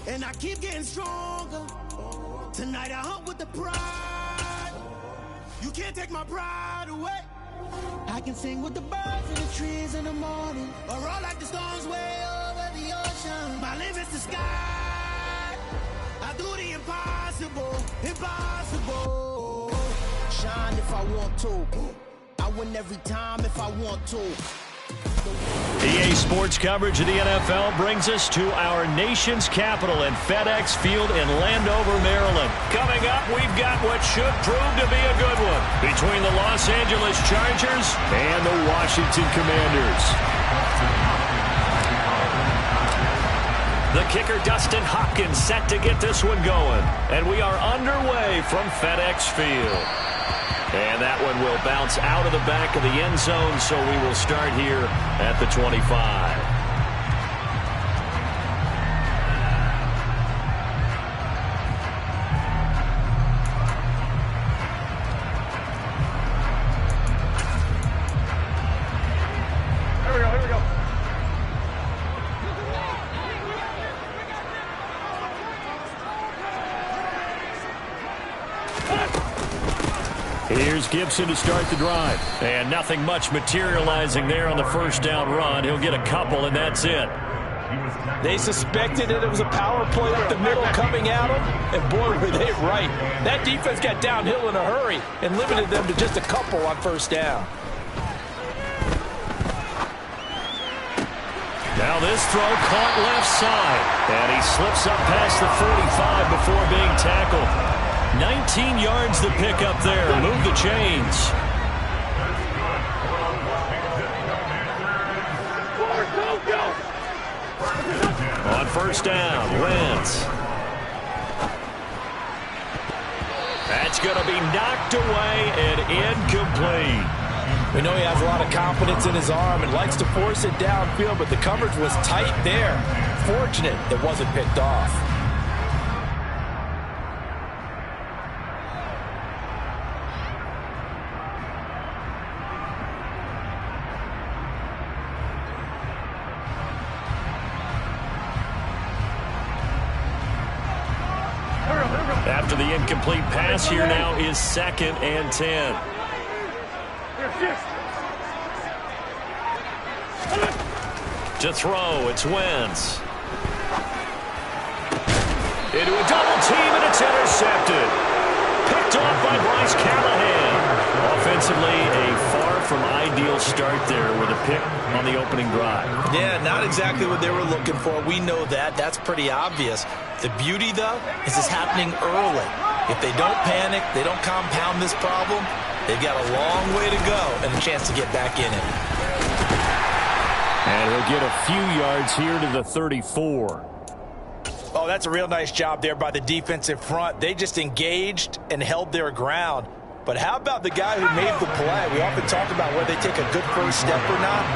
And I keep getting stronger. Tonight I hunt with the pride. You can't take my pride away. I can sing with the birds and the trees in the morning, or roll like the storms way over the ocean. My limit's the sky. I do the impossible, impossible. Shine if I want to. I win every time if I want to. EA Sports coverage of the NFL brings us to our nation's capital in FedEx Field in Landover, Maryland. Coming up, we've got what should prove to be a good one between the Los Angeles Chargers and the Washington Commanders. The kicker, Dustin Hopkins, set to get this one going. And we are underway from FedEx Field. And that one will bounce out of the back of the end zone, so we will start here at the 25. Here's Gibson to start the drive. And nothing much materializing there on the first down run. He'll get a couple, and that's it. They suspected that it was a power play up the middle coming at them, and boy, were they right. That defense got downhill in a hurry and limited them to just a couple on first down. Now this throw caught left side, and he slips up past the 45 before being tackled. 19 yards to pick up there. Move the chains. On first down, Wentz. That's going to be knocked away and incomplete. We know he has a lot of confidence in his arm and likes to force it downfield, but the coverage was tight there. Fortunate it wasn't picked off. After the incomplete pass, here now is 2nd and 10. To throw, it's Wentz. Into a double team, and it's intercepted. Picked off by Bryce Callahan. Offensively, a far from ideal start there with a pick on the opening drive. Yeah, not exactly what they were looking for. We know that. That's pretty obvious. The beauty, though, is it's happening early. If they don't panic, they don't compound this problem, they've got a long way to go and a chance to get back in it. And he'll get a few yards here to the 34. Oh, that's a real nice job there by the defensive front. They just engaged and held their ground. But how about the guy who made the play? We often talk about whether they take a good first step or not.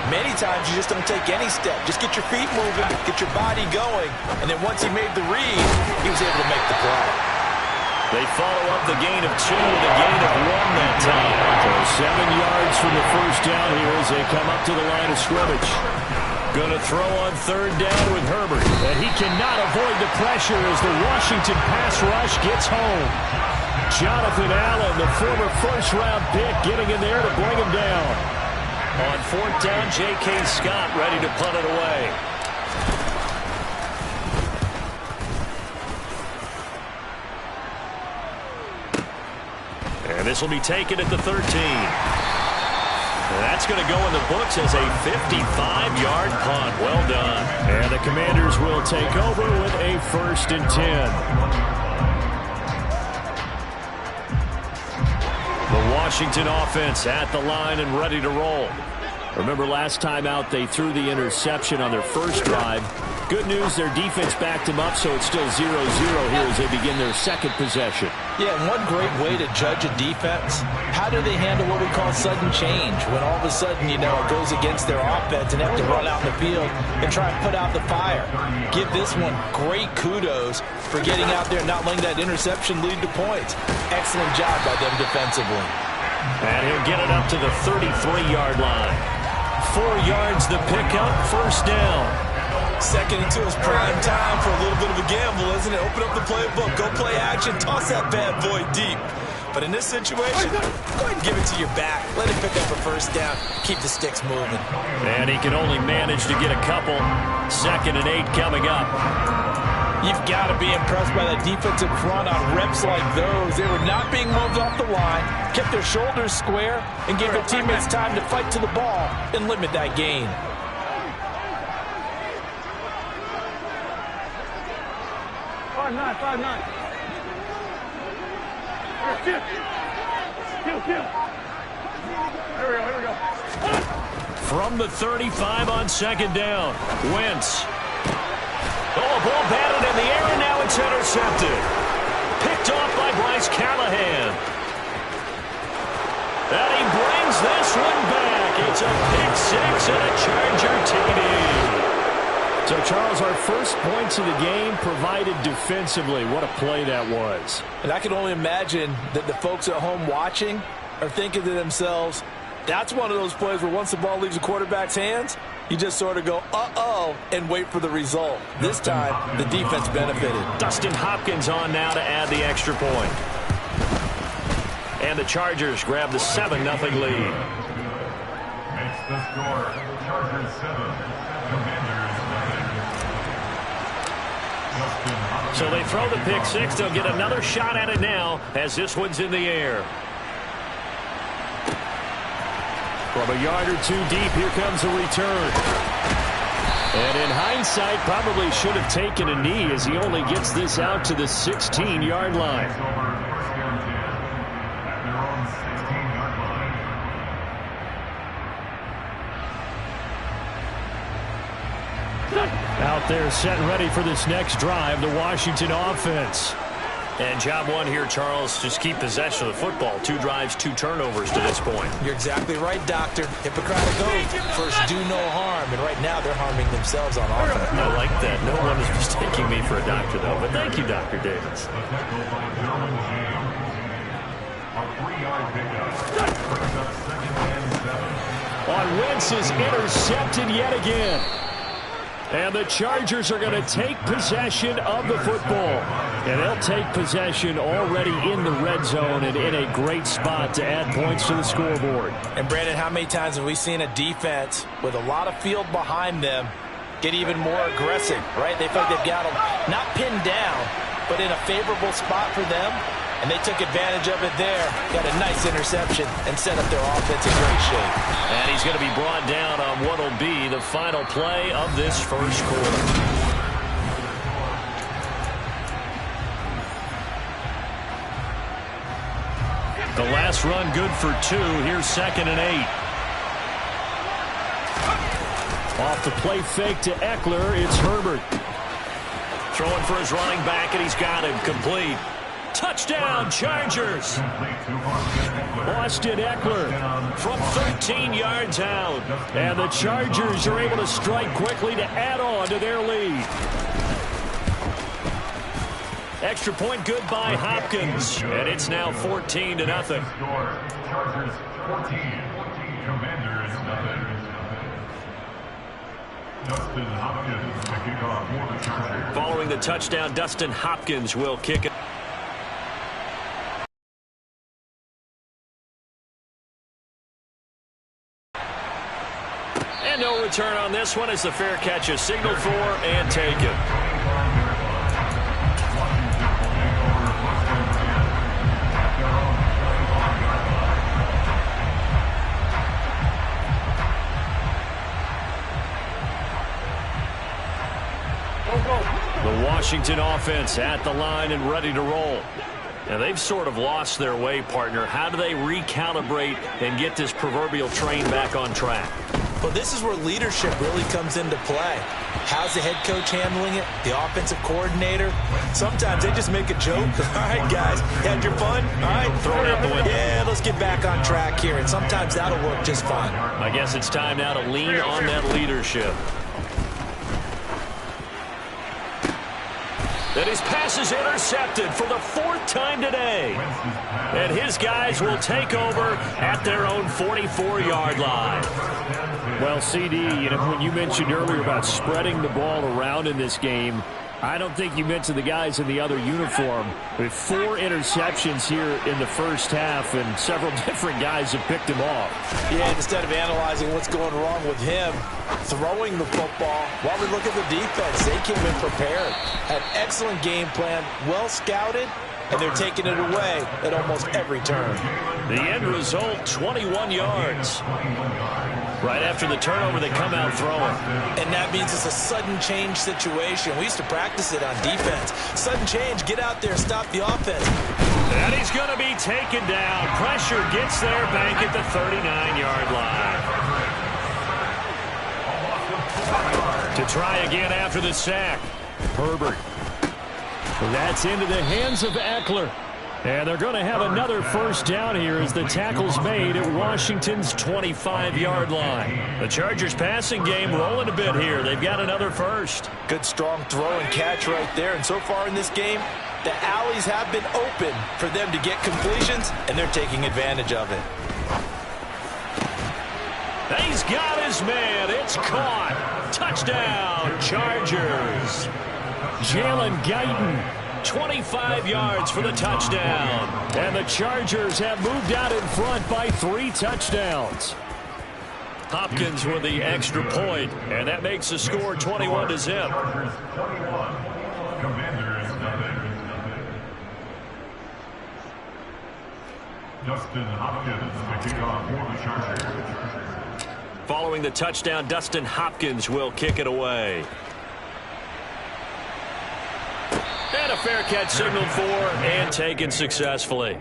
Many times you just don't take any step. Just get your feet moving, get your body going, and then once he made the read, he was able to make the play. They follow up the gain of 2 with a gain of 1 that time. So 7 yards from the first down here as they come up to the line of scrimmage. Going to throw on 3rd down with Herbert. And he cannot avoid the pressure as the Washington pass rush gets home. Jonathan Allen, the former first-round pick, getting in there to bring him down. On 4th down, J.K. Scott ready to punt it away. And this will be taken at the 13. And that's going to go in the books as a 55-yard punt. Well done. And the Commanders will take over with a 1st and 10. The Washington offense at the line and ready to roll. Remember last time out they threw the interception on their first drive. Good news, their defense backed them up, so it's still 0-0 here as they begin their 2nd possession. Yeah, and one great way to judge a defense, how do they handle what we call sudden change? When all of a sudden, you know, it goes against their offense and have to run out in the field and try and put out the fire. Give this one great kudos for getting out there and not letting that interception lead to points. Excellent job by them defensively. And he'll get it up to the 33-yard line. 4 yards the pickup, 1st down. Second into his prime time for a little bit of a gamble, isn't it? Open up the playbook, go play action, toss that bad boy deep. But in this situation, go ahead and give it to your back. Let him pick up a first down. Keep the sticks moving. And he can only manage to get a couple. 2nd and 8 coming up. You've got to be impressed by that defensive front on reps like those. They were not being moved off the line, kept their shoulders square, and gave their teammates time to fight to the ball and limit that gain. Five nine. Kill. Here we go. From the 35 on 2nd down. Wentz. Oh, a ball batted in the air, and now it's intercepted. Picked off by Bryce Callahan. And he brings this one back. It's a pick 6 and a Charger TD. So, Charles, our first points of the game provided defensively. What a play that was. And I can only imagine that the folks at home watching are thinking to themselves, that's one of those plays where once the ball leaves the quarterback's hands, you just sort of go, uh-oh, and wait for the result. This time, the defense benefited. Dustin Hopkins on now to add the extra point. And the Chargers grab the 7-0 lead. Makes the score. Chargers 7. So they throw the pick 6. They'll get another shot at it now as this one's in the air. From a yard or two deep, here comes a return. And in hindsight, probably should have taken a knee as he only gets this out to the 16-yard line. Out there set and ready for this next drive, the Washington offense. And job one here, Charles, just keep possession of the football. 2 drives, 2 turnovers to this point. You're exactly right, Doctor. Hippocratic oath. First, do no harm. And right now, they're harming themselves on offense. I like that. No one is mistaking me for a doctor, though. But thank you, Dr. Davis. On Wentz is intercepted yet again. And the Chargers are going to take possession of the football. And they'll take possession already in the red zone and in a great spot to add points to the scoreboard. And, Brandon, how many times have we seen a defense with a lot of field behind them get even more aggressive, right? They feel like they've got them not pinned down, but in a favorable spot for them. And they took advantage of it there. Got a nice interception and set up their offense in great shape. And he's going to be brought down on what will be the final play of this first quarter. The last run good for 2. Here's 2nd and 8. Off the play fake to Eckler. It's Herbert. Throwing for his running back, and he's got him complete. Touchdown, Chargers. Austin Eckler from 13 yards out. And the Chargers are able to strike quickly to add on to their lead. Extra point good by Hopkins. And it's now 14-0. Chargers 14, Commanders nothing. Dustin Hopkins to kick off for the Chargers. Following the touchdown, Dustin Hopkins will kick it. And no return on this one as the fair catch is signaled for and taken. The Washington offense at the line and ready to roll. Now, they've sort of lost their way, partner. How do they recalibrate and get this proverbial train back on track? Well, this is where leadership really comes into play. How's the head coach handling it? The offensive coordinator? Sometimes they just make a joke. All right, guys, had your fun? All right, throw it out the window. Yeah, let's get back on track here. And sometimes that'll work just fine. I guess it's time now to lean on that leadership. And his pass is intercepted for the 4th time today. And his guys will take over at their own 44-yard line. Well, CD, when you mentioned earlier about spreading the ball around in this game, I don't think you mentioned the guys in the other uniform. With 4 interceptions here in the first half, and several different guys have picked him off. Yeah, instead of analyzing what's going wrong with him, throwing the football, while we look at the defense, they came in prepared. Had excellent game plan, well scouted, and they're taking it away at almost every turn. The end result, 21 yards. Right after the turnover, they come out throwing. And that means it's a sudden change situation. We used to practice it on defense. Sudden change, get out there, stop the offense. And he's going to be taken down. Pressure gets there, back at the 39-yard line. To try again after the sack. Herbert. That's into the hands of Eckler. And they're going to have another first down here as the tackle's made at Washington's 25-yard line. The Chargers passing game rolling a bit here. They've got another first. Good strong throw and catch right there. And so far in this game, the alleys have been open for them to get completions, and they're taking advantage of it. He's got his man. It's caught. Touchdown, Chargers. Jalen Guyton. 25 yards for the touchdown. And the Chargers have moved out in front by 3 touchdowns. Hopkins with the extra point, and that makes the score 21-0. Dustin Hopkins kicking off for the Chargers. Following the touchdown, Dustin Hopkins will kick it away. And a fair catch signaled for and taken successfully.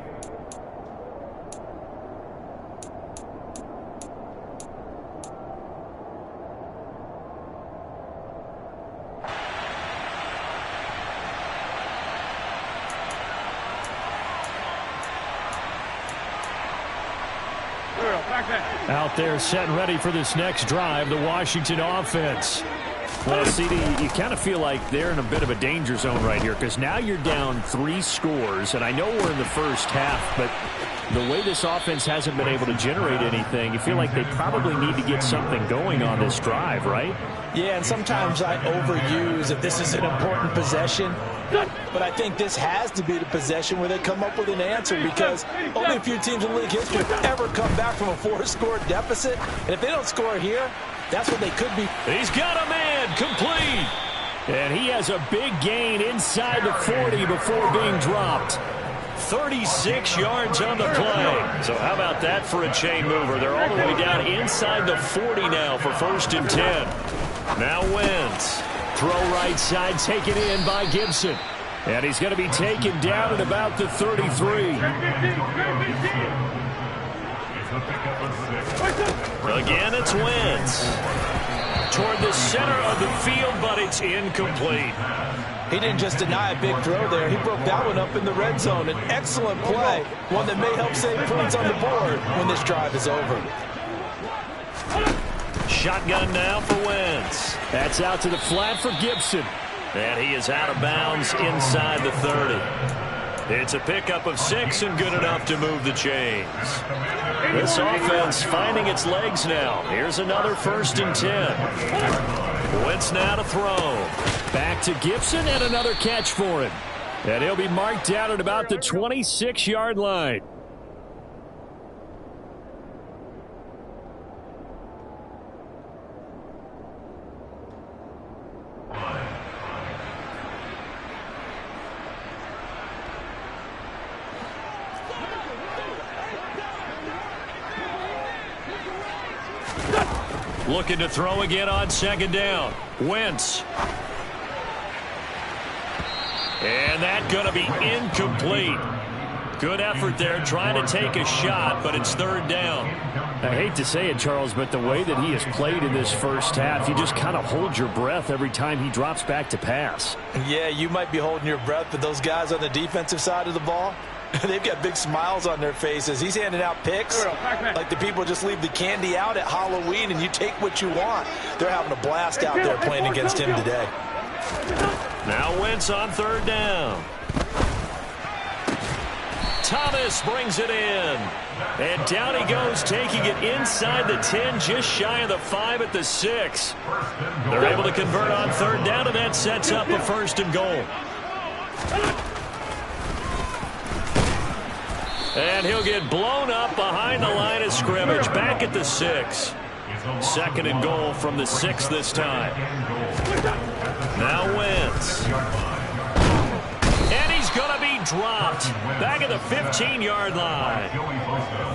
Out there set and ready for this next drive, the Washington offense. Well, CD, you kind of feel like they're in a bit of a danger zone right here because now you're down 3 scores, and I know we're in the first half, but the way this offense hasn't been able to generate anything, you feel like they probably need to get something going on this drive, right? Yeah, and sometimes I overuse if this is an important possession, but I think this has to be the possession where they come up with an answer because only a few teams in league history have ever come back from a 4-score deficit, and if they don't score here, that's what they could be. He's got a man complete. And he has a big gain inside the 40 before being dropped. 36 yards on the play. So how about that for a chain mover? They're all the way down inside the 40 now for 1st and 10. Now Wentz. Throw right side taken in by Gibson. And he's going to be taken down at about the 33. Again, it's Wentz. Toward the center of the field, but it's incomplete. He didn't just deny a big throw there. He broke that one up in the red zone. An excellent play, one that may help save points on the board when this drive is over. Shotgun now for Wentz. That's out to the flat for Gibson. And he is out of bounds inside the 30. It's a pickup of 6 and good enough to move the chains. This offense finding its legs now. Here's another 1st and 10. Wentz now to throw. Back to Gibson and another catch for him. And he'll be marked down at about the 26-yard line. Looking to throw again on 2nd down. Wentz. And that's going to be incomplete. Good effort there trying to take a shot, but it's 3rd down. I hate to say it, Charles, but the way that he has played in this first half, you just kind of hold your breath every time he drops back to pass. Yeah, you might be holding your breath, but those guys on the defensive side of the ball, they've got big smiles on their faces. He's handing out picks like the people just leave the candy out at Halloween and you take what you want. They're having a blast out there playing against him today. Now Wentz on 3rd down. Thomas brings it in. And down he goes, taking it inside the 10, just shy of the 5 at the 6. They're able to convert on third down, and that sets up a 1st and goal. And he'll get blown up behind the line of scrimmage, back at the 6. 2nd and goal from the 6 this time. Now Wentz. And he's going to be dropped back at the 15-yard line.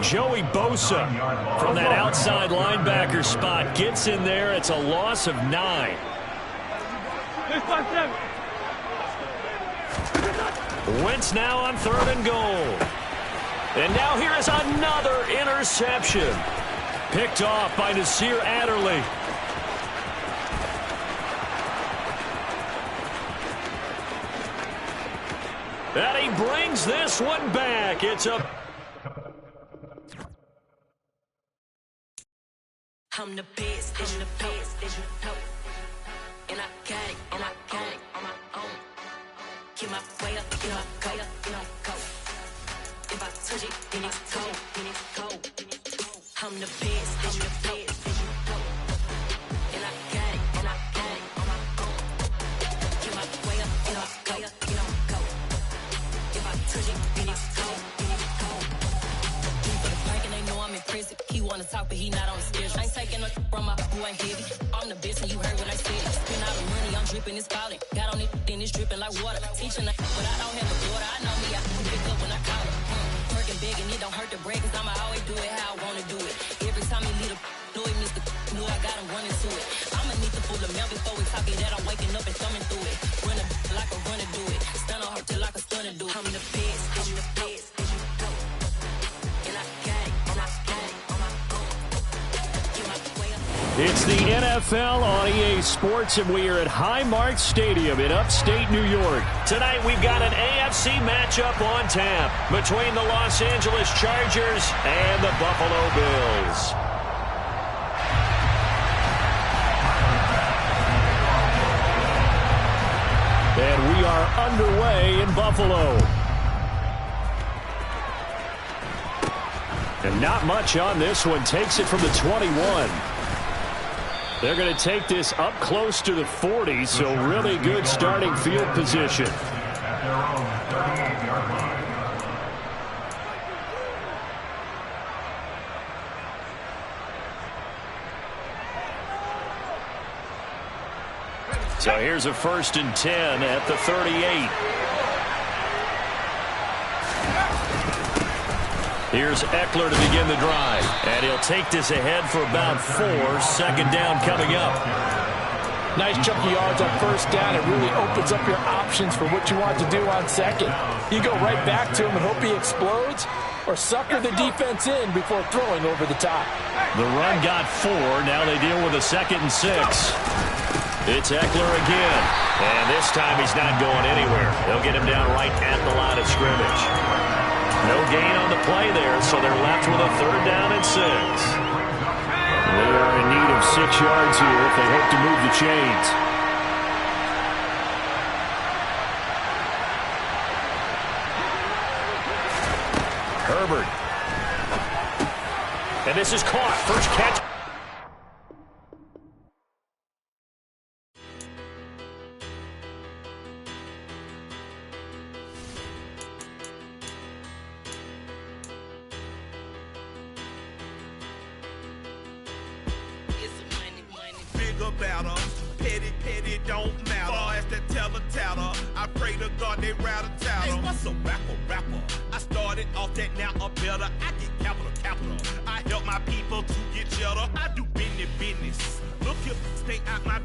Joey Bosa from that outside linebacker spot gets in there. It's a loss of 9. Wentz now on 3rd and goal. And now here is another interception. Picked off by Nasir Adderley. And he brings this one back. It's a... I'm the best, I'm the best, and I got it, and I got it on my own. Get my way up, get my go, If I touch it, then it's cold, I'm the best, I'm the best, and I got it, and I got it on my own. Get my way up, get my go, If I touch it, then it's cold, For the prank and they know I'm in prison. He wanna talk, but he not on the schedule. I ain't taking no from my boy heavy. I'm the best, and you heard what I said. Spend all the money, I'm dripping, it's falling. Got on it, then it's dripping like water. Teaching that, but I don't have a daughter. I know me, I can pick up when I call her. Working big, and it don't hurt to break, cause I'ma always do it how I wanna do it. Every time he lead a do it, Mr. Knew I got him running to it. I'ma need to pull the mail before we talk it that I'm waking up and thumbing through it. Run a like a runner do it. Stun on her till like a stunner do it. I'm the best, I'm the best, and I got it, and I got it on my own. Get my way up. It's the NFL on EA Sports, and we are at Highmark Stadium in upstate New York. Tonight, we've got an AFC matchup on tap between the Los Angeles Chargers and the Buffalo Bills. And we are underway in Buffalo. And not much on this one. Takes it from the 21. They're going to take this up close to the 40, so really good starting field position. At their own 38-yard line. So here's a 1st and 10 at the 38. Here's Eckler to begin the drive. And he'll take this ahead for about 4. 2nd down coming up. Nice chunky yards on 1st down. It really opens up your options for what you want to do on 2nd. You go right back to him and hope he explodes, or sucker the defense in before throwing over the top. The run got 4. Now they deal with a 2nd and 6. It's Eckler again. And this time he's not going anywhere. They'll get him down right at the line of scrimmage. No gain on the play there, so they're left with a 3rd down and 6. They are in need of 6 yards here if they hope to move the chains. Herbert. And this is caught. First catch. About petty, don't matter. As that teller, I pray to God they rattle tattle. Hey, what's a rapper? I started off that, now I'm better. I get capital. I help my people to get cheddar. I do business. Look here, stay out my